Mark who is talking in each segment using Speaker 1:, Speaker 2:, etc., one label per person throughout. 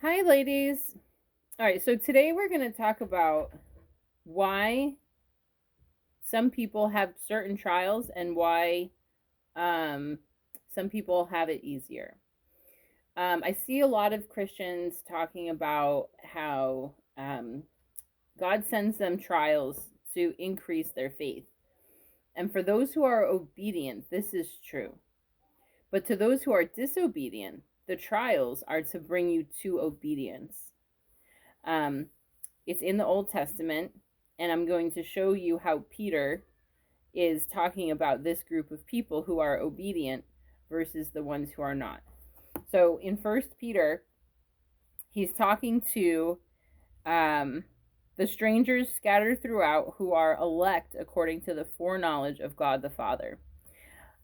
Speaker 1: Hi, ladies. All right, so today we're going to talk about why some people have certain trials and why um, some people have it easier. I see a lot of Christians talking about how God sends them trials to increase their faith. And for those who are obedient, this is true. But to those who are disobedient, the trials are to bring you to obedience. Um, It's in the Old Testament, and I'm going to show you how Peter is talking about this group of people who are obedient versus the ones who are not. So in First Peter, he's talking to um, the strangers scattered throughout who are elect according to the foreknowledge of God the Father.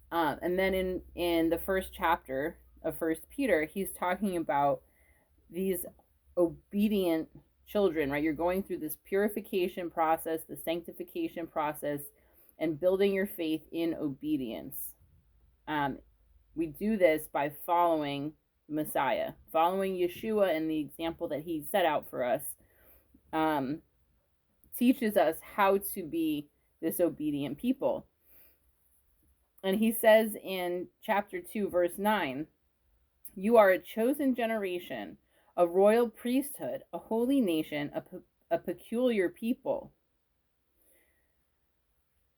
Speaker 1: And then in the first chapter of First Peter, he's talking about these obedient children, right? You're going through this purification process, the sanctification process, and building your faith in obedience. Um, we do this by following Messiah, following Yeshua and the example that he set out for us, um, teaches us how to be this obedient people. And he says in chapter 2, verse 9, "You are a chosen generation, a royal priesthood, a holy nation, a peculiar people."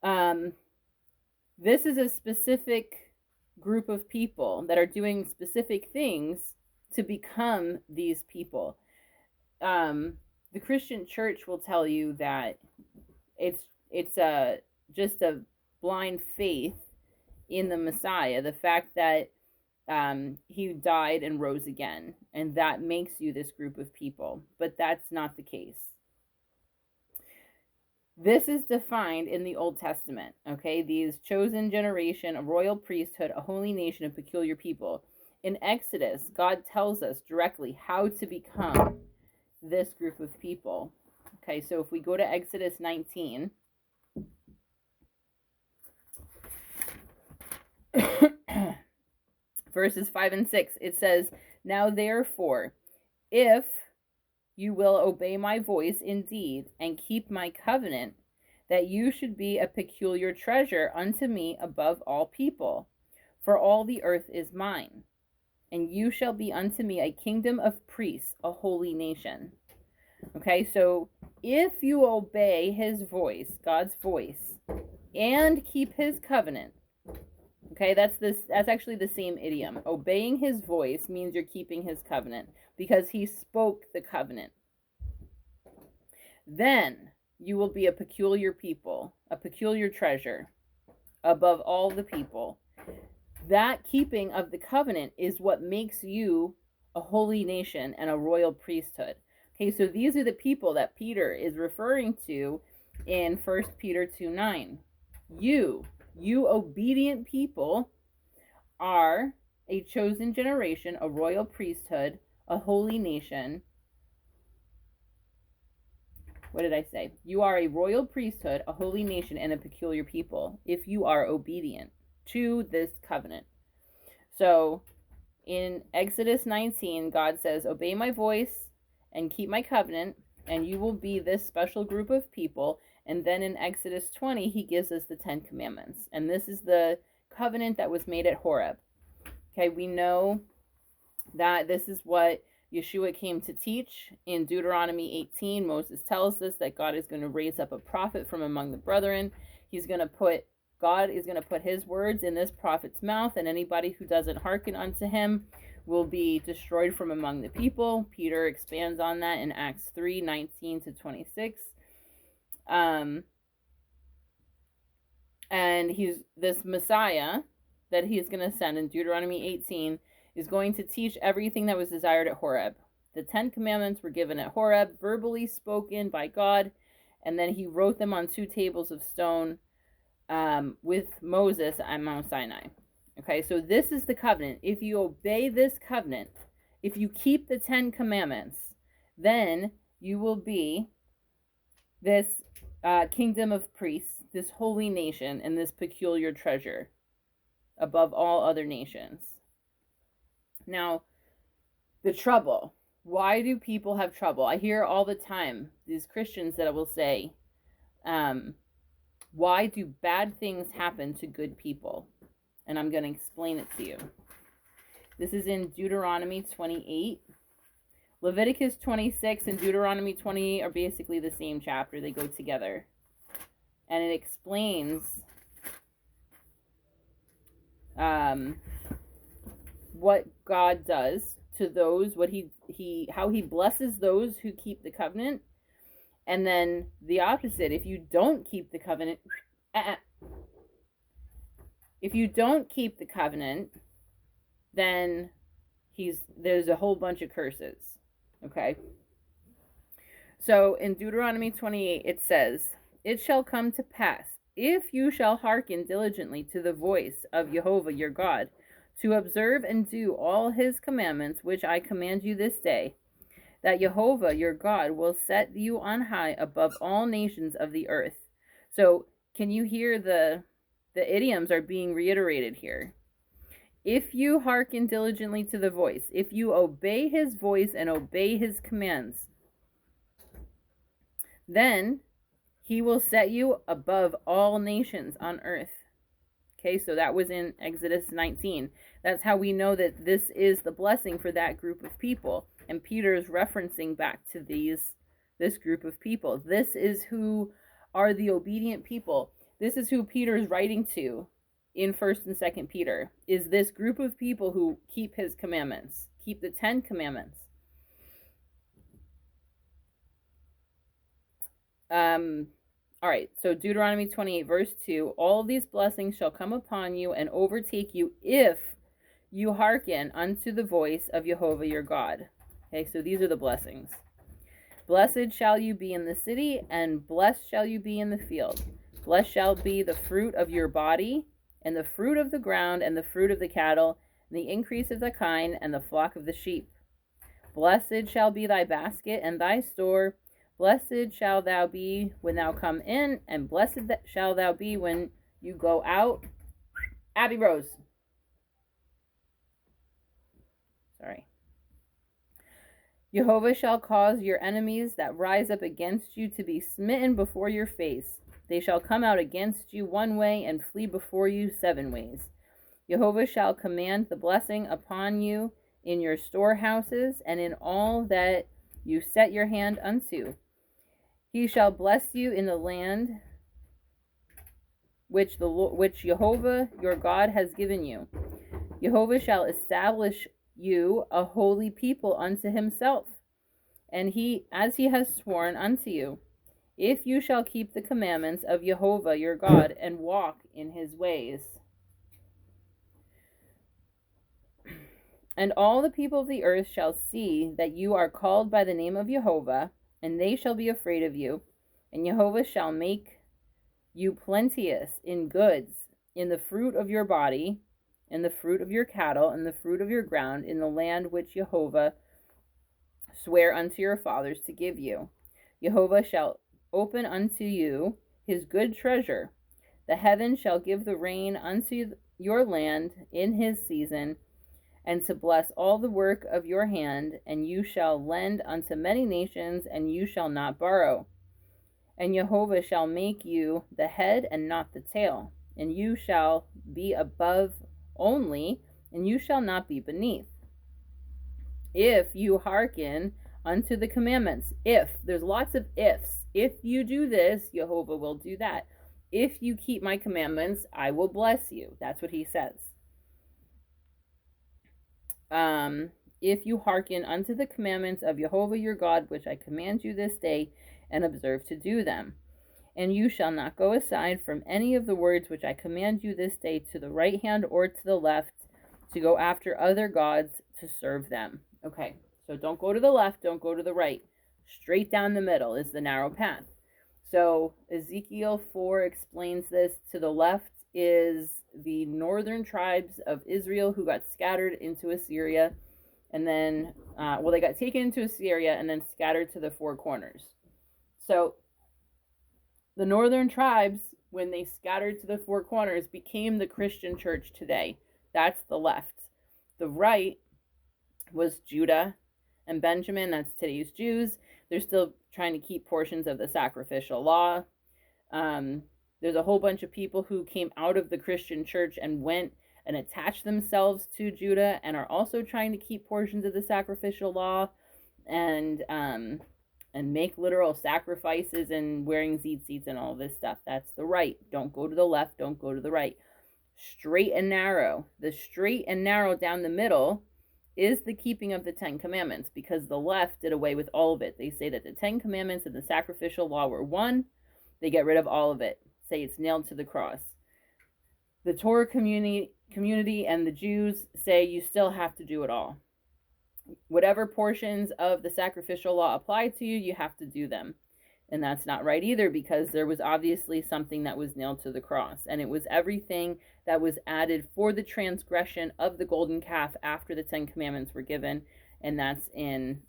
Speaker 1: Um, this is a specific group of people that are doing specific things to become these people. The Christian church will tell you that it's a just a blind faith in the Messiah, the fact that he died and rose again, and that makes you this group of people. But that's not the case. This is defined in the Old Testament, okay? These chosen generation, a royal priesthood, a holy nation, a peculiar people. In Exodus, God tells us directly how to become this group of people. Okay, so if we go to Exodus 19, verses 5 and 6, it says, "Now therefore, if you will obey my voice indeed and keep my covenant, that you should be a peculiar treasure unto me above all people. For all the earth is mine, and you shall be unto me a kingdom of priests, a holy nation." Okay, so if you obey his voice, God's voice, and keep his covenant, okay, that's actually the same idiom. Obeying his voice means you're keeping his covenant because he spoke the covenant. Then you will be a peculiar people, a peculiar treasure above all the people. That keeping of the covenant is what makes you a holy nation and a royal priesthood. Okay, so these are the people that Peter is referring to in 1 Peter 2:9. You obedient people, are a chosen generation, a royal priesthood, a holy nation. What did I say? You are a royal priesthood, a holy nation, and a peculiar people if you are obedient to this covenant. So in Exodus 19, God says, "Obey my voice and keep my covenant, and you will be this special group of people." And then in Exodus 20, he gives us the 10 Commandments. And this is the covenant that was made at Horeb. Okay, we know that this is what Yeshua came to teach. In Deuteronomy 18, Moses tells us that God is going to raise up a prophet from among the brethren. God is going to put his words in this prophet's mouth, and anybody who doesn't hearken unto him will be destroyed from among the people. Peter expands on that in Acts 3:19 to 26. And this Messiah that he's going to send in Deuteronomy 18 is going to teach everything that was desired at Horeb. The 10 Commandments were given at Horeb, verbally spoken by God, and then he wrote them on 2 tables of stone with Moses at Mount Sinai. Okay, so this is the covenant. If you obey this covenant, if you keep the 10 Commandments, then you will be this kingdom of priests, this holy nation, and this peculiar treasure above all other nations. Now, the trouble. Why do people have trouble? I hear all the time these Christians that will say, why do bad things happen to good people? And I'm going to explain it to you. This is in Deuteronomy 28. Leviticus 26 and Deuteronomy 28 are basically the same chapter. They go together. And it explains what God does to those, how he blesses those who keep the covenant, and then the opposite. If you don't keep the covenant, then there's a whole bunch of curses. Okay. So in Deuteronomy 28 it says, "It shall come to pass, if you shall hearken diligently to the voice of Jehovah your God, to observe and do all his commandments which I command you this day, that Jehovah your God will set you on high above all nations of the earth." So can you hear the idioms are being reiterated here? If you hearken diligently to the voice, if you obey his voice and obey his commands, then he will set you above all nations on earth. Okay, so that was in Exodus 19. That's how we know that this is the blessing for that group of people. And Peter is referencing back to this group of people. This is who are the obedient people. This is who Peter is writing to in 1st and 2nd Peter, is this group of people who keep his commandments, keep the 10 commandments. All right, so Deuteronomy 28 verse 2, "All these blessings shall come upon you and overtake you if you hearken unto the voice of Jehovah your God." Okay, so these are the blessings. "Blessed shall you be in the city, and blessed shall you be in the field. Blessed shall be the fruit of your body, and the fruit of the ground, and the fruit of the cattle, and the increase of the kine, and the flock of the sheep. Blessed shall be thy basket and thy store. Blessed shall thou be when thou come in, and blessed shall thou be when you go out." Abby Rose. Sorry. "Jehovah shall cause your enemies that rise up against you to be smitten before your face. They shall come out against you one way and flee before you 7 ways. Jehovah shall command the blessing upon you in your storehouses and in all that you set your hand unto. He shall bless you in the land which Jehovah your God has given you. Jehovah shall establish you a holy people unto himself, and as he has sworn unto you, if you shall keep the commandments of Jehovah your God and walk in his ways. And all the people of the earth shall see that you are called by the name of Jehovah, and they shall be afraid of you. And Jehovah shall make you plenteous in goods, in the fruit of your body, in the fruit of your cattle, and the fruit of your ground, in the land which Jehovah sware unto your fathers to give you. Jehovah shall open unto you his good treasure. The heaven shall give the rain unto your land in his season, and to bless all the work of your hand, and you shall lend unto many nations, and you shall not borrow. And Jehovah shall make you the head and not the tail, and you shall be above only, and you shall not be beneath. If you hearken unto the commandments," there's lots of ifs. If you do this, Jehovah will do that. If you keep my commandments, I will bless you. That's what he says. If you hearken unto the commandments of Jehovah your God, which I command you this day, and observe to do them. And you shall not go aside from any of the words which I command you this day to the right hand or to the left, to go after other gods to serve them. Okay, so don't go to the left, don't go to the right. Straight down the middle is the narrow path. So Ezekiel 4 explains this. To the left is the northern tribes of Israel who got scattered into Assyria, and then, they got taken into Assyria and then scattered to the 4 corners. So the northern tribes, when they scattered to the 4 corners, became the Christian church today. That's the left. The right was Judah and Benjamin, that's today's Jews. They're still trying to keep portions of the sacrificial law. There's a whole bunch of people who came out of the Christian church and went and attached themselves to Judah and are also trying to keep portions of the sacrificial law and make literal sacrifices and wearing tzitzits and all this stuff. That's the right. Don't go to the left. Don't go to the right. Straight and narrow. The straight and narrow down the middle is the keeping of the 10 Commandments, because the left did away with all of it. They say that the 10 Commandments and the sacrificial law were one. They get rid of all of it. Say it's nailed to the cross. The Torah community and the Jews say you still have to do it all. Whatever portions of the sacrificial law apply to you, you have to do them. And that's not right either, because there was obviously something that was nailed to the cross. And it was everything that was added for the transgression of the golden calf after the 10 Commandments were given. And that's in,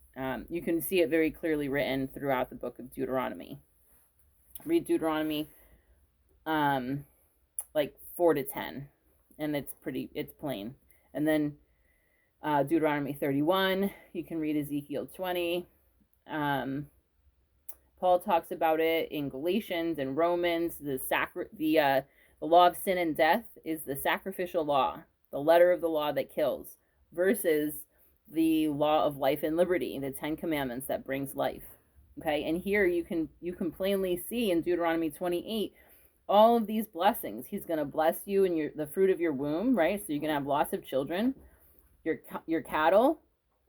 Speaker 1: you can see it very clearly written throughout the book of Deuteronomy. Read Deuteronomy like 4 to 10. And it's plain. And then Deuteronomy 31, you can read Ezekiel 20. Paul talks about it in Galatians and Romans. The law of sin and death is the sacrificial law, the letter of the law that kills, versus the law of life and liberty, the 10 Commandments that brings life. Okay, and here you can plainly see in Deuteronomy 28 all of these blessings. He's going to bless you in the fruit of your womb, right? So you're going to have lots of children, your cattle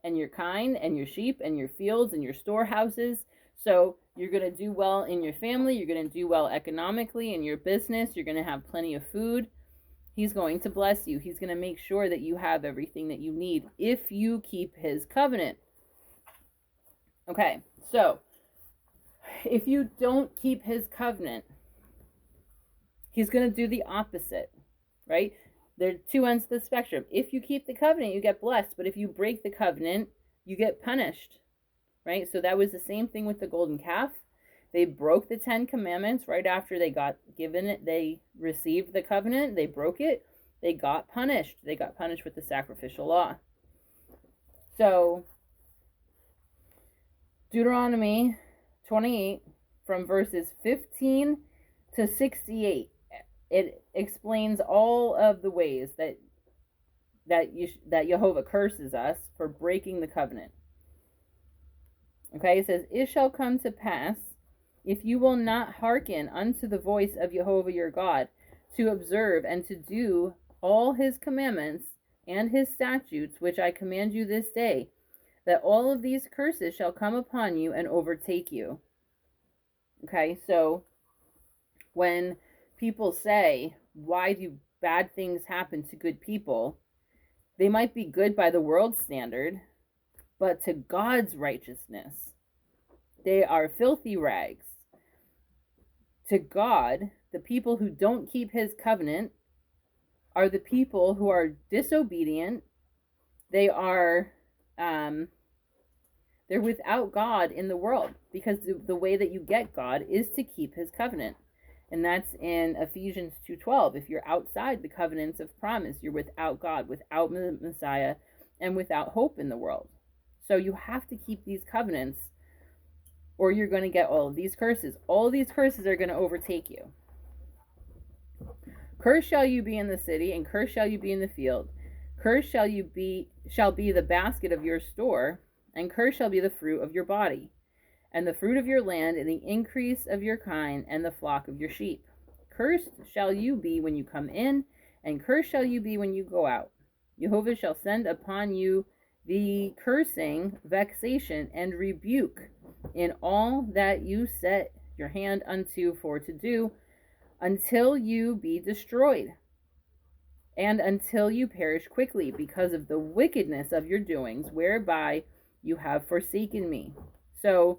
Speaker 1: and your kine and your sheep and your fields and your storehouses. So you're going to do well in your family. You're going to do well economically in your business. You're going to have plenty of food. He's going to bless you. He's going to make sure that you have everything that you need if you keep his covenant. Okay, so if you don't keep his covenant, he's going to do the opposite, right? There are two ends of the spectrum. If you keep the covenant, you get blessed. But if you break the covenant, you get punished, right? So that was the same thing with the golden calf. They broke the 10 Commandments right after they got given it. They received the covenant. They broke it. They got punished. They got punished with the sacrificial law. So Deuteronomy 28, from verses 15 to 68, it explains all of the ways that Jehovah curses us for breaking the covenant. Okay, it says, "It shall come to pass, if you will not hearken unto the voice of Jehovah your God, to observe and to do all his commandments and his statutes, which I command you this day, that all of these curses shall come upon you and overtake you." Okay, so when people say, why do bad things happen to good people? They might be good by the world's standard, but to God's righteousness, they are filthy rags. To God, the people who don't keep his covenant are the people who are disobedient. They are, they're without God in the world, because the way that you get God is to keep his covenant. And that's in Ephesians 2:12. If you're outside the covenants of promise, you're without God, without Messiah, and without hope in the world. So you have to keep these covenants, or you're going to get all of these curses. All of these curses are going to overtake you. "Cursed shall you be in the city, and cursed shall you be in the field. Cursed shall be the basket of your store, and cursed shall be the fruit of your body, and the fruit of your land, and the increase of your kine, and the flock of your sheep. Cursed shall you be when you come in, and cursed shall you be when you go out. Jehovah shall send upon you the cursing, vexation, and rebuke in all that you set your hand unto for to do, until you be destroyed, and until you perish quickly, because of the wickedness of your doings, whereby you have forsaken me." So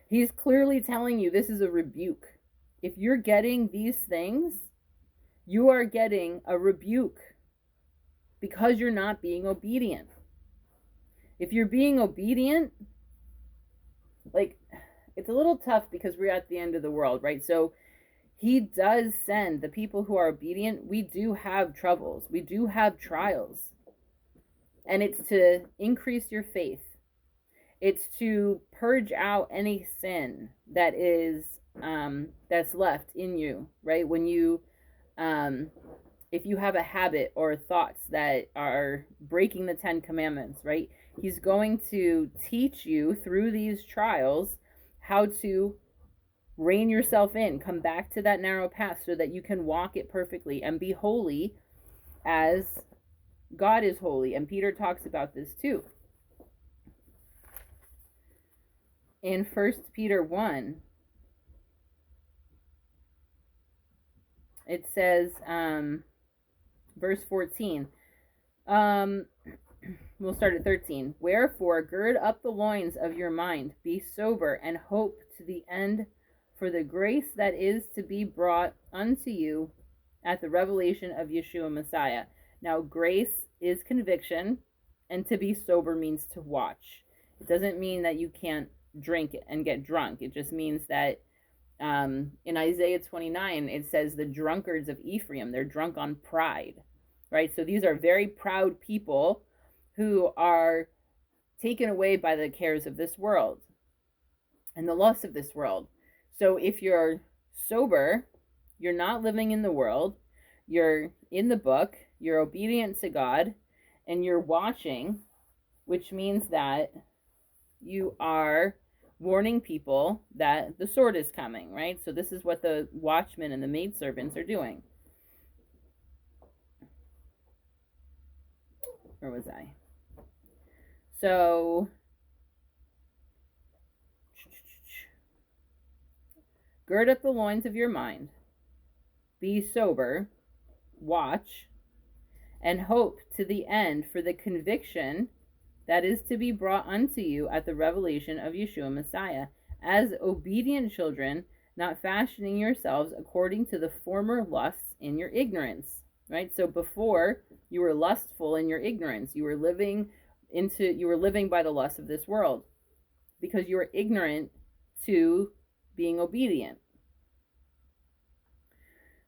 Speaker 1: he's clearly telling you this is a rebuke. If you're getting these things, you are getting a rebuke because you're not being obedient. If you're being obedient, like, it's a little tough because we're at the end of the world, right? So he does send the people who are obedient. We do have troubles. We do have trials. And it's to increase your faith. It's to purge out any sin that is that's left in you, right? When you if you have a habit or thoughts that are breaking the 10 commandments, right? He's going to teach you through these trials how to rein yourself in, come back to that narrow path so that you can walk it perfectly and be holy as God is holy. And Peter talks about this too. In 1 Peter 1, it says, verse 14, we'll start at 13. Wherefore, gird up the loins of your mind, be sober, and hope to the end for the grace that is to be brought unto you at the revelation of Yeshua Messiah. Now, grace is conviction, and to be sober means to watch. It doesn't mean that you can't drink and get drunk. It just means that in Isaiah 29, it says the drunkards of Ephraim, they're drunk on pride, right? So these are very proud people who are taken away by the cares of this world and the lusts of this world. So if you're sober, you're not living in the world, you're in the book, you're obedient to God, and you're watching, which means that you are warning people that the sword is coming, right? So this is what the watchmen and the maidservants are doing. Where was I? So, gird up the loins of your mind, be sober, watch, and hope to the end for the conviction that is to be brought unto you at the revelation of Yeshua Messiah, as obedient children, not fashioning yourselves according to the former lusts in your ignorance, right? So before, you were lustful in your ignorance. You were living by the lust of this world because you were ignorant to being obedient.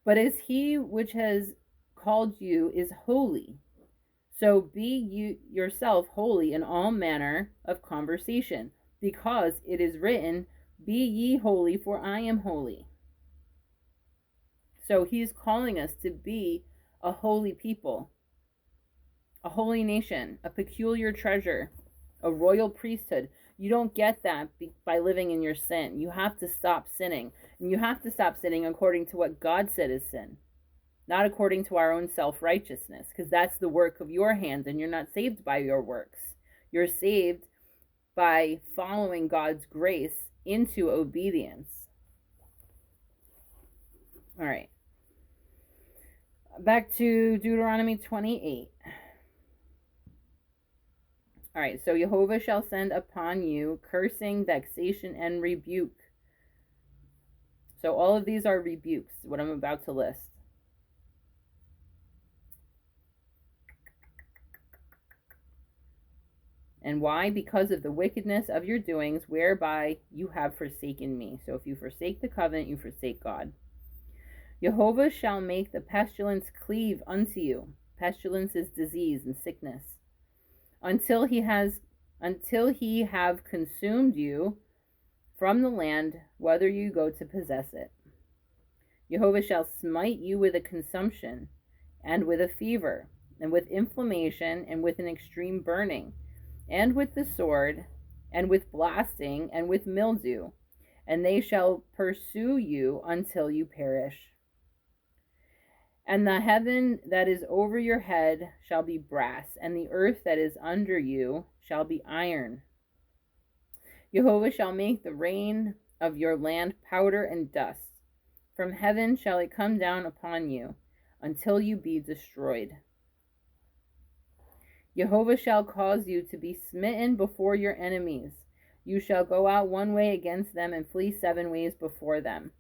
Speaker 1: But as he which has called you is holy, so be you yourself holy in all manner of conversation, because it is written, be ye holy, for I am holy. So he's calling us to be a holy people, a holy nation, a peculiar treasure, a royal priesthood. You don't get that by living in your sin. You have to stop sinning. And you have to stop sinning according to what God said is sin, not according to our own self-righteousness, because that's the work of your hands, and you're not saved by your works. You're saved by following God's grace into obedience. All right. Back to Deuteronomy 28. All right, so Jehovah shall send upon you cursing, vexation, and rebuke. So all of these are rebukes, what I'm about to list. And why? Because of the wickedness of your doings, whereby you have forsaken me. So if you forsake the covenant, you forsake God. Jehovah shall make the pestilence cleave unto you. Pestilence is disease and sickness. Until he have consumed you from the land, whether you go to possess it. Jehovah shall smite you with a consumption, and with a fever, and with inflammation, and with an extreme burning, and with the sword, and with blasting, and with mildew, and they shall pursue you until you perish. And the heaven that is over your head shall be brass, and the earth that is under you shall be iron. Jehovah shall make the rain of your land powder and dust. From heaven shall it come down upon you, until you be destroyed. Jehovah shall cause you to be smitten before your enemies. You shall go out one way against them, and flee 7 ways before them,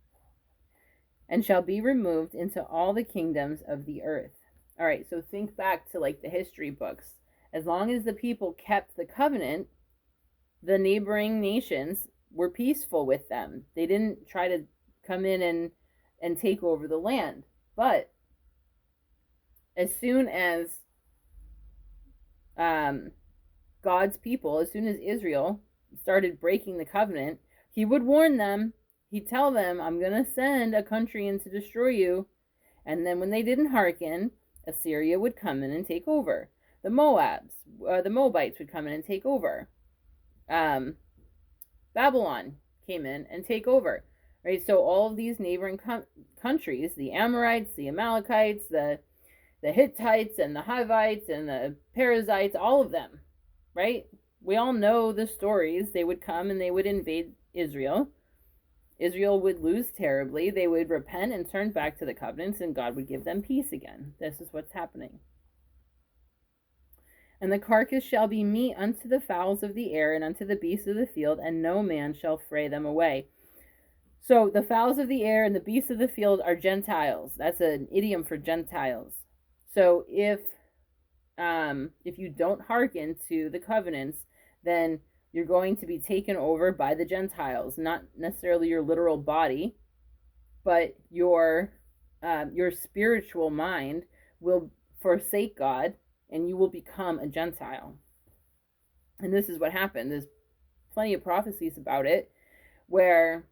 Speaker 1: and shall be removed into all the kingdoms of the earth. All right, so think back to like the history books. As long as the people kept the covenant, the neighboring nations were peaceful with them. They didn't try to come in and take over the land. But as soon as God's people, as soon as Israel started breaking the covenant, he would warn them. He'd tell them, I'm going to send a country in to destroy you. And then when they didn't hearken, Assyria would come in and take over. The Moabites would come in and take over. Babylon came in and take over. Right? So all of these neighboring countries, the Amorites, the Amalekites, the Hittites and the Hivites and the Perizzites, all of them, right? We all know the stories. They would come and they would invade Israel. Israel would lose terribly. They would repent and turn back to the covenants, and God would give them peace again. This is what's happening. And the carcass shall be meat unto the fowls of the air and unto the beasts of the field, and no man shall fray them away. So the fowls of the air and the beasts of the field are Gentiles. That's an idiom for Gentiles. So if you don't hearken to the covenants, then you're going to be taken over by the Gentiles, not necessarily your literal body, but your spiritual mind will forsake God, and you will become a Gentile. And this is what happened. There's plenty of prophecies about it, where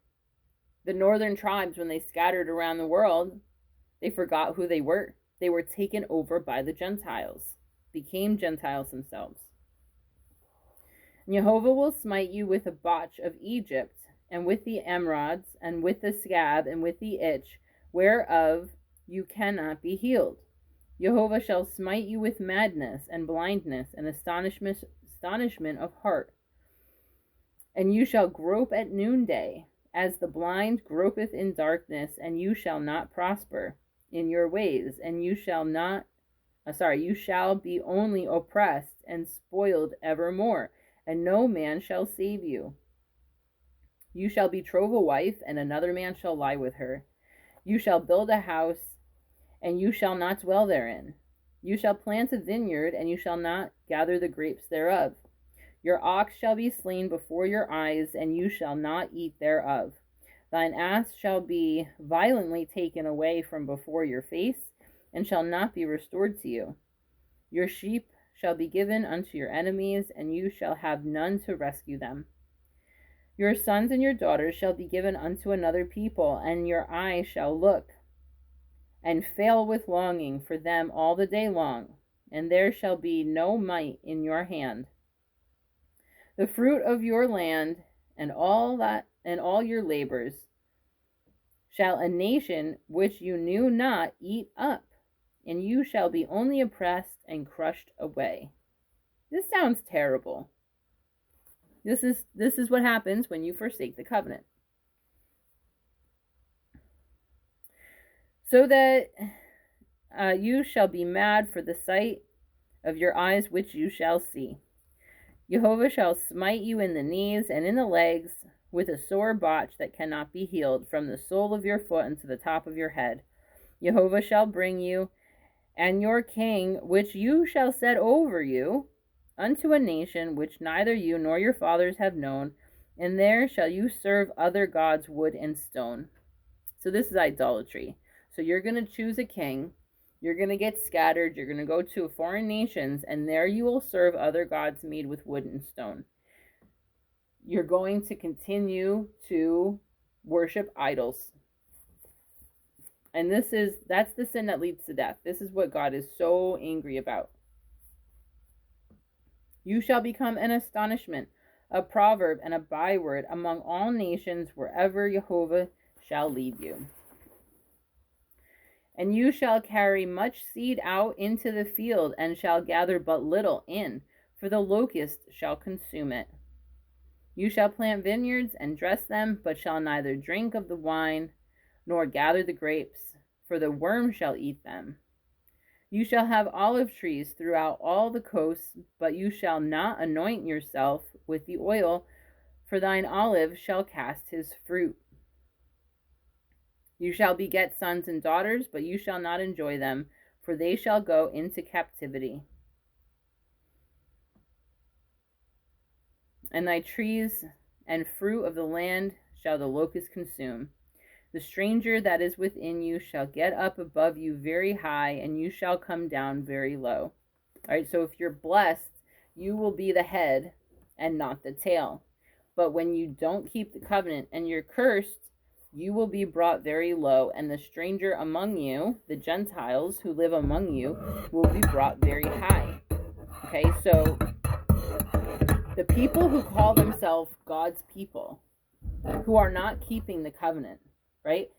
Speaker 1: the northern tribes, when they scattered around the world, they forgot who they were. They were taken over by the Gentiles, became Gentiles themselves. And Jehovah will smite you with a botch of Egypt, and with the emerods, and with the scab, and with the itch, whereof you cannot be healed. Jehovah shall smite you with madness, and blindness, and astonishment of heart. And you shall grope at noonday, as the blind gropeth in darkness, and you shall not prosper in your ways, and you shall be only oppressed and spoiled evermore, and no man shall save you. You shall betroth a wife, and another man shall lie with her. You shall build a house, and you shall not dwell therein. You shall plant a vineyard, and you shall not gather the grapes thereof. Your ox shall be slain before your eyes, and you shall not eat thereof. Thine ass shall be violently taken away from before your face, and shall not be restored to you. Your sheep shall be given unto your enemies, and you shall have none to rescue them. Your sons and your daughters shall be given unto another people, and your eye shall look, and fail with longing for them all the day long, and there shall be no might in your hand. The fruit of your land and all your labors shall a nation which you knew not eat up, and you shall be only oppressed and crushed away. This sounds terrible. This is what happens when you forsake the covenant. So that you shall be mad for the sight of your eyes which you shall see. Jehovah shall smite you in the knees and in the legs with a sore botch that cannot be healed, from the sole of your foot unto the top of your head. Jehovah shall bring you and your king, which you shall set over you, unto a nation which neither you nor your fathers have known, and there shall you serve other gods, wood and stone. So this is idolatry. So you're going to choose a king, you're going to get scattered, you're going to go to foreign nations, and there you will serve other gods made with wood and stone. You're going to continue to worship idols. And that's the sin that leads to death. This is what God is so angry about. You shall become an astonishment, a proverb, and a byword among all nations, wherever Jehovah shall lead you. And you shall carry much seed out into the field, and shall gather but little in, for the locust shall consume it. You shall plant vineyards and dress them, but shall neither drink of the wine, nor gather the grapes, for the worm shall eat them. You shall have olive trees throughout all the coasts, but you shall not anoint yourself with the oil, for thine olive shall cast his fruit. You shall beget sons and daughters, but you shall not enjoy them, for they shall go into captivity. And thy trees and fruit of the land shall the locust consume. The stranger that is within you shall get up above you very high, and you shall come down very low. All right, so if you're blessed, you will be the head and not the tail. But when you don't keep the covenant and you're cursed, you will be brought very low, and the stranger among you, the Gentiles who live among you, will be brought very high. Okay, so the people who call themselves God's people, who are not keeping the covenant, right?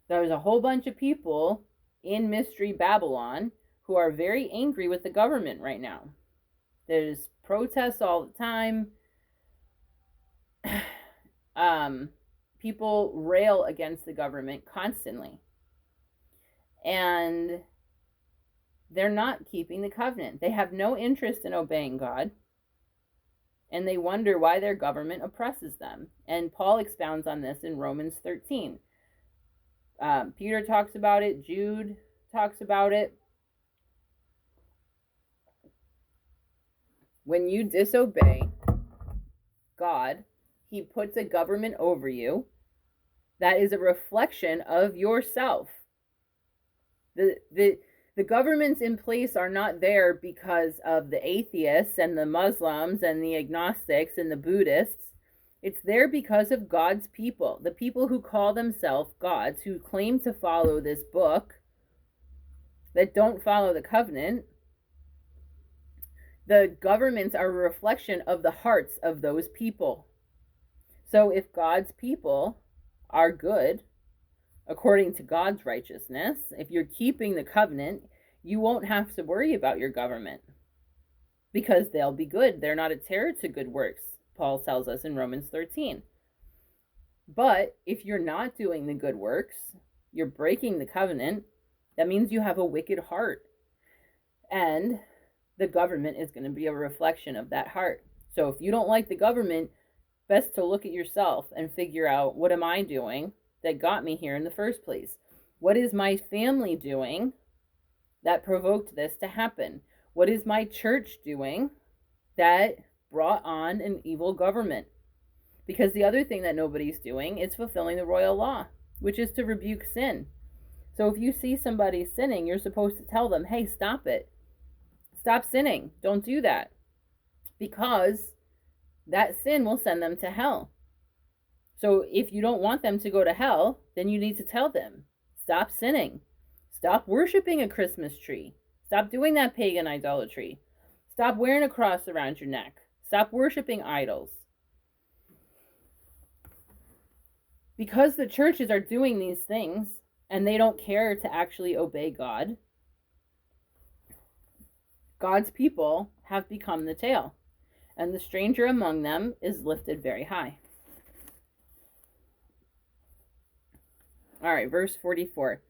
Speaker 1: There's a whole bunch of people in Mystery Babylon who are very angry with the government right now. There's protests all the time. People rail against the government constantly. And they're not keeping the covenant. They have no interest in obeying God. And they wonder why their government oppresses them. And Paul expounds on this in Romans 13. Peter talks about it. Jude talks about it. When you disobey God, he puts a government over you that is a reflection of yourself. The governments in place are not there because of the atheists and the Muslims and the agnostics and the Buddhists. It's there because of God's people, the people who call themselves gods, who claim to follow this book, that don't follow the covenant. The governments are a reflection of the hearts of those people. So if God's people are good, according to God's righteousness, if you're keeping the covenant, you won't have to worry about your government because they'll be good. They're not a terror to good works, Paul tells us in Romans 13. But if you're not doing the good works, you're breaking the covenant, that means you have a wicked heart. And the government is going to be a reflection of that heart. So if you don't like the government, best to look at yourself and figure out, what am I doing that got me here in the first place? What is my family doing that provoked this to happen? What is my church doing that brought on an evil government? Because the other thing that nobody's doing is fulfilling the royal law, which is to rebuke sin. So if you see somebody sinning, you're supposed to tell them, hey, stop it. Stop sinning. Don't do that. Because that sin will send them to hell. So if you don't want them to go to hell, then you need to tell them, stop sinning. Stop worshiping a Christmas tree. Stop doing that pagan idolatry. Stop wearing a cross around your neck. Stop worshiping idols. Because the churches are doing these things and they don't care to actually obey God, God's people have become the tail, and the stranger among them is lifted very high. All right, verse 44.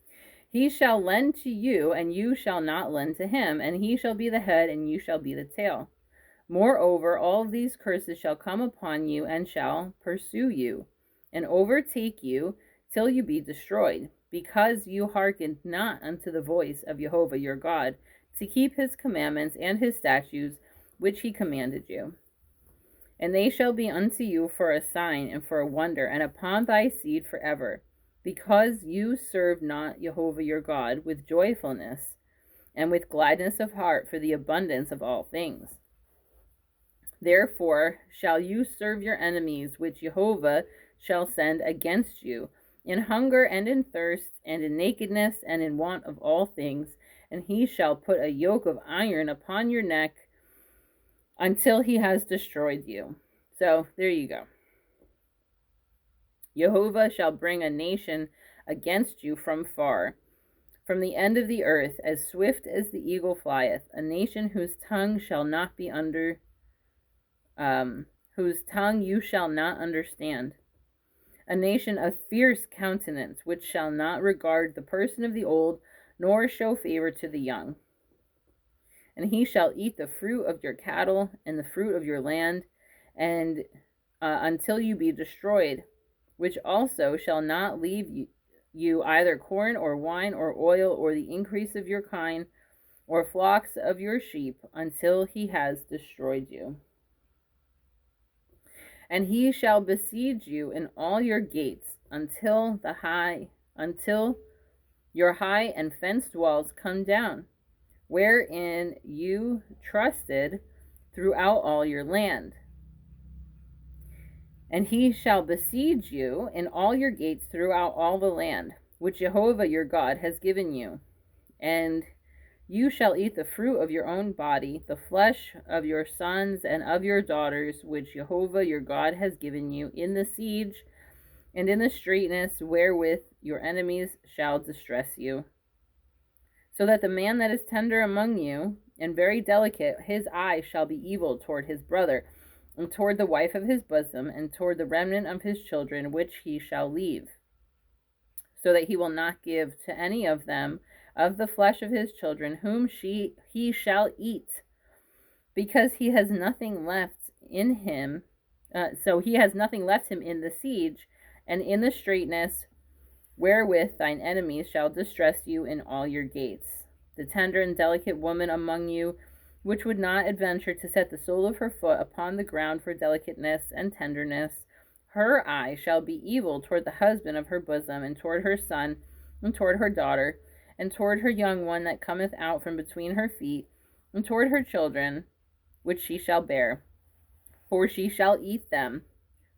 Speaker 1: He shall lend to you, and you shall not lend to him, and he shall be the head, and you shall be the tail. Moreover, all of these curses shall come upon you, and shall pursue you, and overtake you, till you be destroyed, because you hearkened not unto the voice of Jehovah your God, to keep his commandments and his statutes, which he commanded you. And they shall be unto you for a sign and for a wonder, and upon thy seed forever, because you serve not Jehovah your God with joyfulness and with gladness of heart for the abundance of all things. Therefore shall you serve your enemies, which Jehovah shall send against you, in hunger and in thirst, and in nakedness and in want of all things, and he shall put a yoke of iron upon your neck until he has destroyed you. So there you go. Jehovah shall bring a nation against you from far, from the end of the earth, as swift as the eagle flieth, a nation whose tongue shall not be whose tongue you shall not understand, a nation of fierce countenance, which shall not regard the person of the old, nor show favor to the young. And he shall eat the fruit of your cattle and the fruit of your land, and until you be destroyed, which also shall not leave you either corn or wine or oil or the increase of your kine or flocks of your sheep, until he has destroyed you. And he shall besiege you in all your gates until your high and fenced walls come down, wherein you trusted throughout all your land. And he shall besiege you in all your gates throughout all the land, which Jehovah your God has given you. And you shall eat the fruit of your own body, the flesh of your sons and of your daughters, which Jehovah your God has given you, in the siege and in the straitness wherewith your enemies shall distress you. So that the man that is tender among you and very delicate, his eye shall be evil toward his brother, and toward the wife of his bosom, and toward the remnant of his children, which he shall leave, so that he will not give to any of them of the flesh of his children, whom he shall eat, because he has nothing left in him. So he has nothing left him in the siege, and in the straitness wherewith thine enemies shall distress you in all your gates. The tender and delicate woman among you, which would not adventure to set the sole of her foot upon the ground for delicateness and tenderness, her eye shall be evil toward the husband of her bosom, and toward her son, and toward her daughter, and toward her young one that cometh out from between her feet, and toward her children, which she shall bear. For she shall eat them,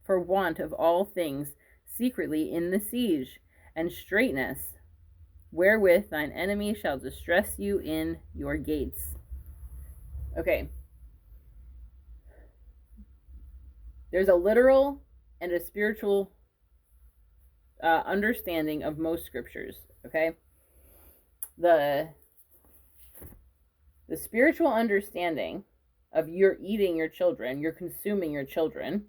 Speaker 1: for want of all things, secretly in the siege and straitness, wherewith thine enemy shall distress you in your gates. Okay. There's a literal and a spiritual understanding of most scriptures, okay? The spiritual understanding of you're eating your children, you're consuming your children,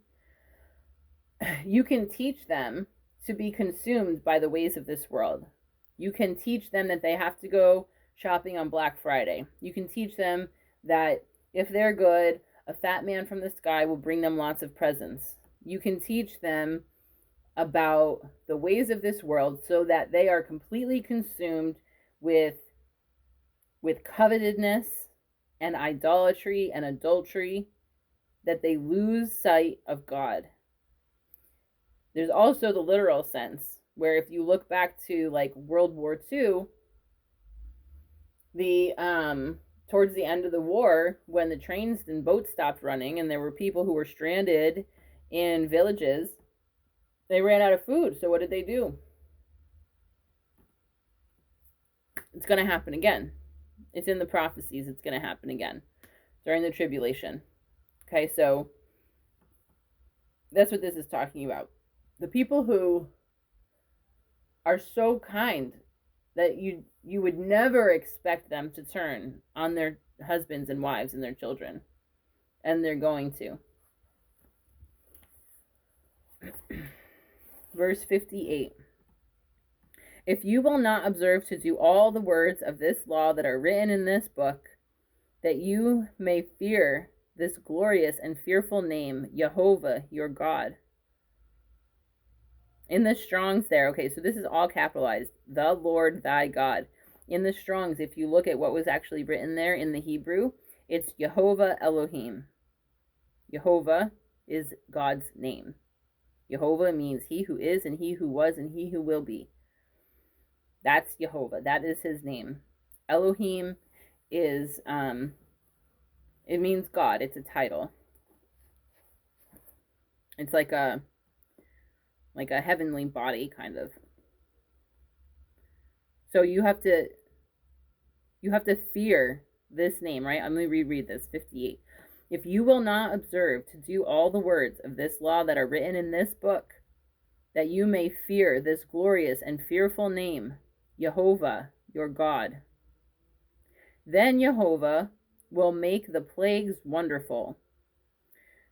Speaker 1: you can teach them to be consumed by the ways of this world. You can teach them that they have to go shopping on Black Friday. You can teach them that if they're good, a fat man from the sky will bring them lots of presents. You can teach them about the ways of this world so that they are completely consumed with covetousness and idolatry and adultery, that they lose sight of God. There's also the literal sense, where if you look back to like World War II, towards the end of the war, when the trains and boats stopped running and there were people who were stranded in villages, they ran out of food. So what did they do? It's going to happen again. It's in the prophecies. It's going to happen again during the tribulation. Okay, so that's what this is talking about. The people who are so kind that you would never expect them to turn on their husbands and wives and their children, and they're going to. Verse 58. If you will not observe to do all the words of this law that are written in this book, that you may fear this glorious and fearful name, Jehovah your God. In the Strong's there, okay, so this is all capitalized, the Lord thy God. In the Strong's, if you look at what was actually written there in the Hebrew, it's Jehovah Elohim. Jehovah is God's name. Jehovah means he who is and he who was and he who will be. That's Jehovah. That is his name. Elohim is, it means God. It's a title. It's like a heavenly body, kind of. So you have to fear this name, right? I'm going to reread this, 58. If you will not observe to do all the words of this law that are written in this book, that you may fear this glorious and fearful name, Jehovah, your God, then Jehovah will make the plagues wonderful,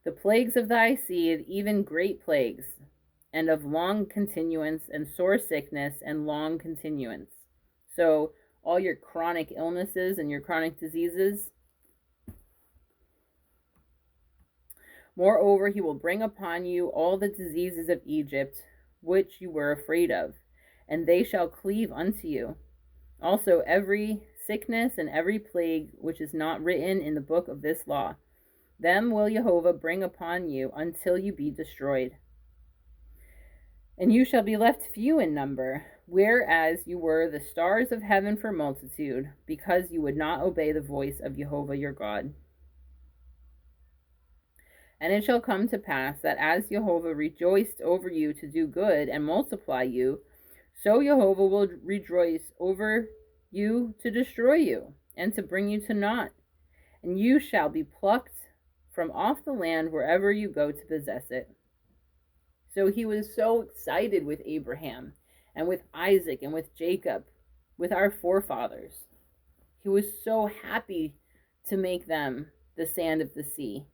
Speaker 1: the plagues of thy seed, even great plagues, and of long continuance, and sore sickness, and long continuance. So all your chronic illnesses and your chronic diseases. Moreover, he will bring upon you all the diseases of Egypt, which you were afraid of, and they shall cleave unto you. Also every sickness and every plague which is not written in the book of this law, them will Jehovah bring upon you until you be destroyed. And you shall be left few in number, whereas you were the stars of heaven for multitude, because you would not obey the voice of Jehovah your God. And it shall come to pass that as Jehovah rejoiced over you to do good and multiply you, so Jehovah will rejoice over you to destroy you and to bring you to naught. And you shall be plucked from off the land wherever you go to possess it. So he was so excited with Abraham and with Isaac and with Jacob, with our forefathers. He was so happy to make them the sand of the sea.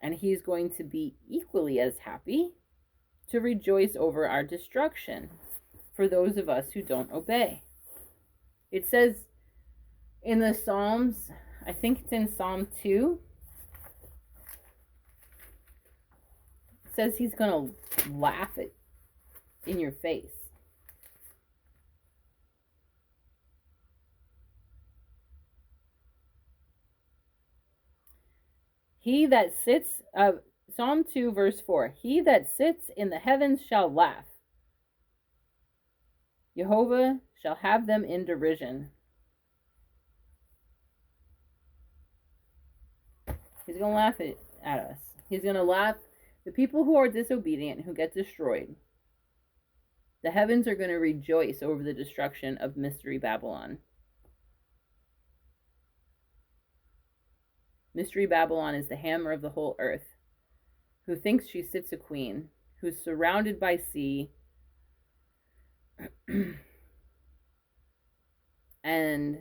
Speaker 1: And he's going to be equally as happy to rejoice over our destruction for those of us who don't obey. It says in the Psalms, I think it's in Psalm 2, it says he's going to laugh it in your face. He that sits, Psalm 2, verse 4, he that sits in the heavens shall laugh. Jehovah shall have them in derision. He's going to laugh at us. He's going to laugh. The people who are disobedient, who get destroyed, the heavens are going to rejoice over the destruction of Mystery Babylon. Mystery Babylon is the hammer of the whole earth, who thinks she sits a queen, who's surrounded by sea, and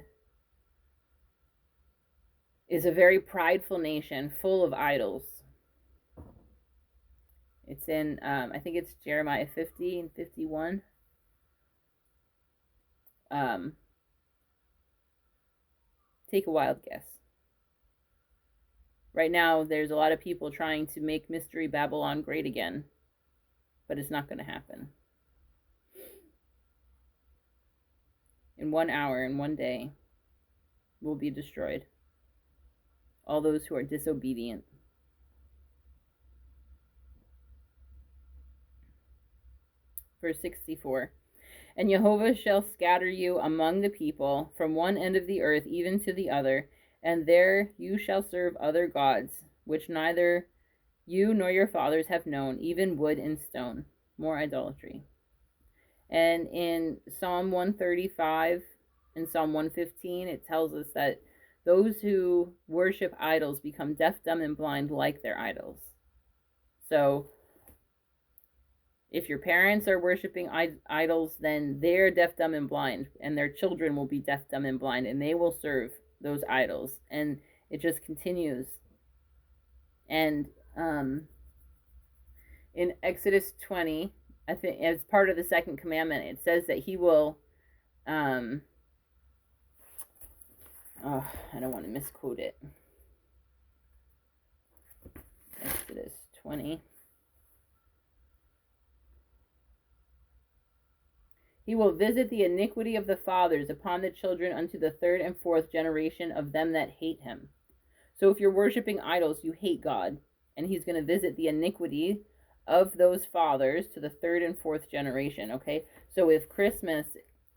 Speaker 1: is a very prideful nation full of idols. It's in, I think it's Jeremiah 50 and 51. Take a wild guess. Right now, there's a lot of people trying to make Mystery Babylon great again, but it's not going to happen. In 1 hour, in 1 day, will be destroyed. All those who are disobedient. Verse 64. And Jehovah shall scatter you among the people from one end of the earth even to the other, and there you shall serve other gods, which neither you nor your fathers have known, even wood and stone. More idolatry. And in Psalm 135 and Psalm 115, it tells us that those who worship idols become deaf, dumb, and blind like their idols. So if your parents are worshiping idols, then they're deaf, dumb, and blind, and their children will be deaf, dumb, and blind, and they will serve those idols. And it just continues. And in Exodus 20, I think as part of the second commandment, it says that he will, I don't want to misquote it. Exodus 20. He will visit the iniquity of the fathers upon the children unto the third and fourth generation of them that hate him. So if you're worshiping idols, you hate God, and he's going to visit the iniquity of those fathers to the third and fourth generation, okay? So if Christmas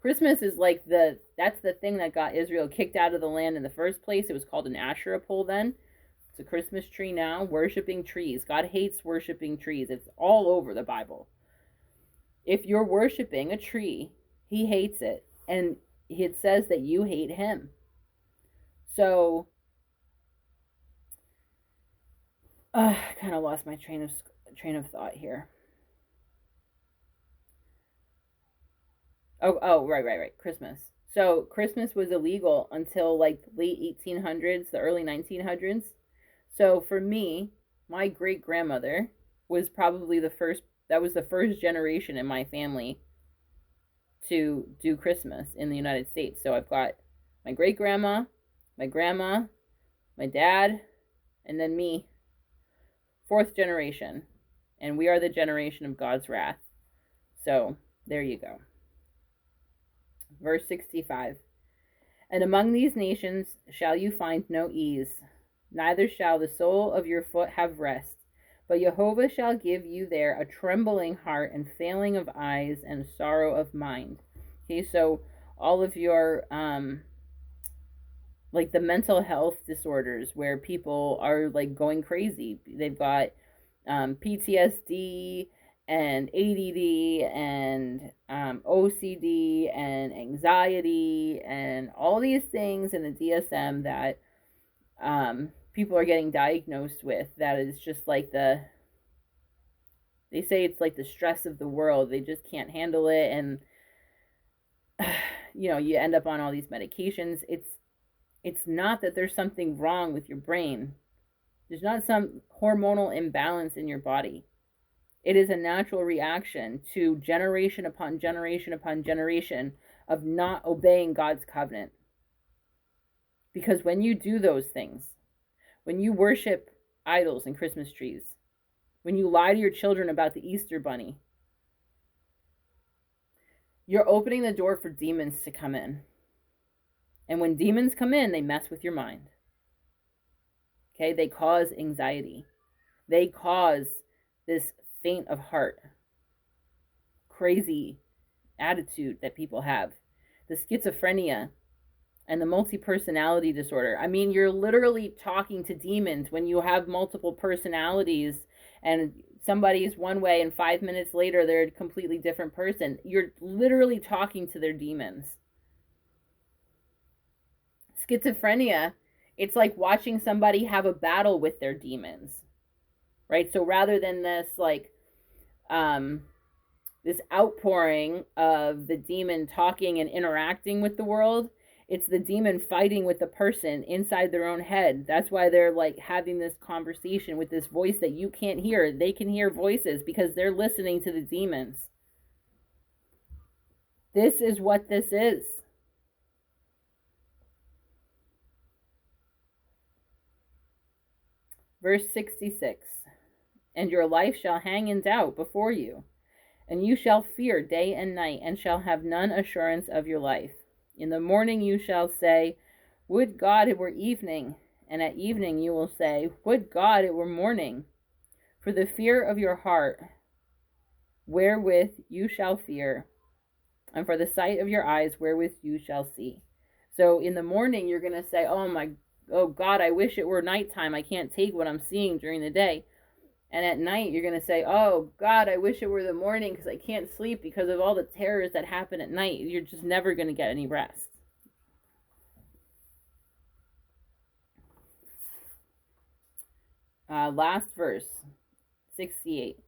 Speaker 1: is like that's the thing that got Israel kicked out of the land in the first place. It was called an Asherah pole then. It's a Christmas tree now, worshiping trees. God hates worshiping trees. It's all over the Bible. If you're worshiping a tree, he hates it. And it says that you hate him. So, I kind of lost my train of thought here. Oh, right. Christmas. So Christmas was illegal until like late 1800s, the early 1900s. So for me, my great grandmother was probably that was the first generation in my family to do Christmas in the United States. So I've got my great grandma, my grandma, my dad, and then me, fourth generation. And we are the generation of God's wrath. So there you go. Verse 65. And among these nations shall you find no ease, neither shall the sole of your foot have rest. But Jehovah shall give you there a trembling heart and failing of eyes and sorrow of mind. Okay, so all of your like the mental health disorders where people are like going crazy. They've got PTSD and ADD and OCD and anxiety and all these things in the DSM that people are getting diagnosed with. That is just like they say it's like the stress of the world. They just can't handle it, and you end up on all these medications. It's not that there's something wrong with your brain. There's not some hormonal imbalance in your body. It is a natural reaction to generation upon generation upon generation of not obeying God's covenant. Because when you do those things, when you worship idols and Christmas trees, when you lie to your children about the Easter bunny, you're opening the door for demons to come in. And when demons come in, they mess with your mind. Okay, they cause anxiety. They cause this faint of heart, crazy attitude that people have, the schizophrenia and the multi-personality disorder. I mean, you're literally talking to demons when you have multiple personalities and somebody's one way and 5 minutes later they're a completely different person. You're literally talking to their demons. Schizophrenia, it's like watching somebody have a battle with their demons, right? So rather than this this outpouring of the demon talking and interacting with the world, it's the demon fighting with the person inside their own head. That's why they're like having this conversation with this voice that you can't hear. They can hear voices because they're listening to the demons. This is what this is. Verse 66, and your life shall hang in doubt before you, and you shall fear day and night, and shall have none assurance of your life. In the morning you shall say, would God it were evening, and at evening you will say, would God it were morning. For the fear of your heart, wherewith you shall fear, and for the sight of your eyes, wherewith you shall see. So in the morning you're going to say, oh God, I wish it were nighttime. I can't take what I'm seeing during the day. And at night, you're going to say, oh, God, I wish it were the morning because I can't sleep because of all the terrors that happen at night. You're just never going to get any rest. Last verse, 68.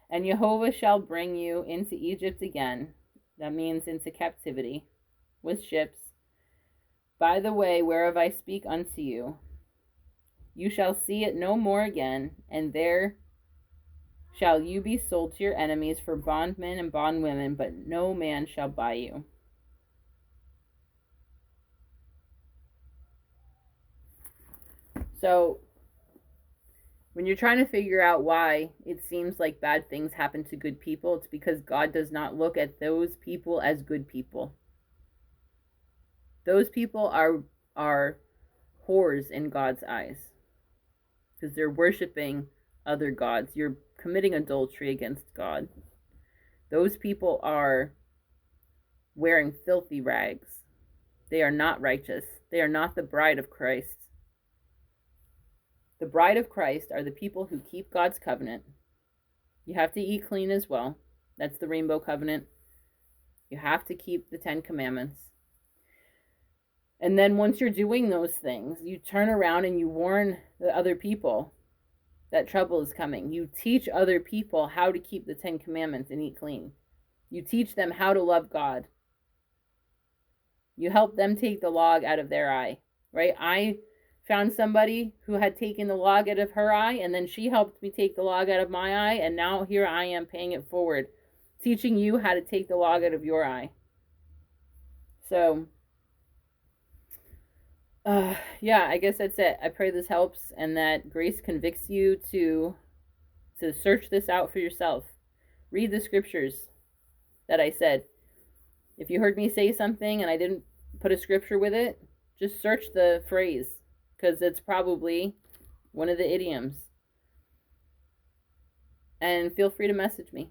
Speaker 1: And Jehovah shall bring you into Egypt again. That means into captivity with ships. By the way whereof I speak unto you, you shall see it no more again, and there shall you be sold to your enemies for bondmen and bondwomen, but no man shall buy you. So, when you're trying to figure out why it seems like bad things happen to good people, it's because God does not look at those people as good people. Those people are whores in God's eyes because they're worshiping other gods. You're committing adultery against God. Those people are wearing filthy rags. They are not righteous. They are not the bride of Christ. The bride of Christ are the people who keep God's covenant. You have to eat clean as well. That's the rainbow covenant. You have to keep the 10 commandments. And then once you're doing those things, you turn around and you warn the other people that trouble is coming. You teach other people how to keep the 10 commandments and eat clean. You teach them how to love God. You help them take the log out of their eye, right? I found somebody who had taken the log out of her eye, and then she helped me take the log out of my eye, and now here I am paying it forward, teaching you how to take the log out of your eye. So, yeah, I guess that's it. I pray this helps and that grace convicts you to search this out for yourself. Read the scriptures that I said. If you heard me say something and I didn't put a scripture with it, just search the phrase because it's probably one of the idioms. And feel free to message me.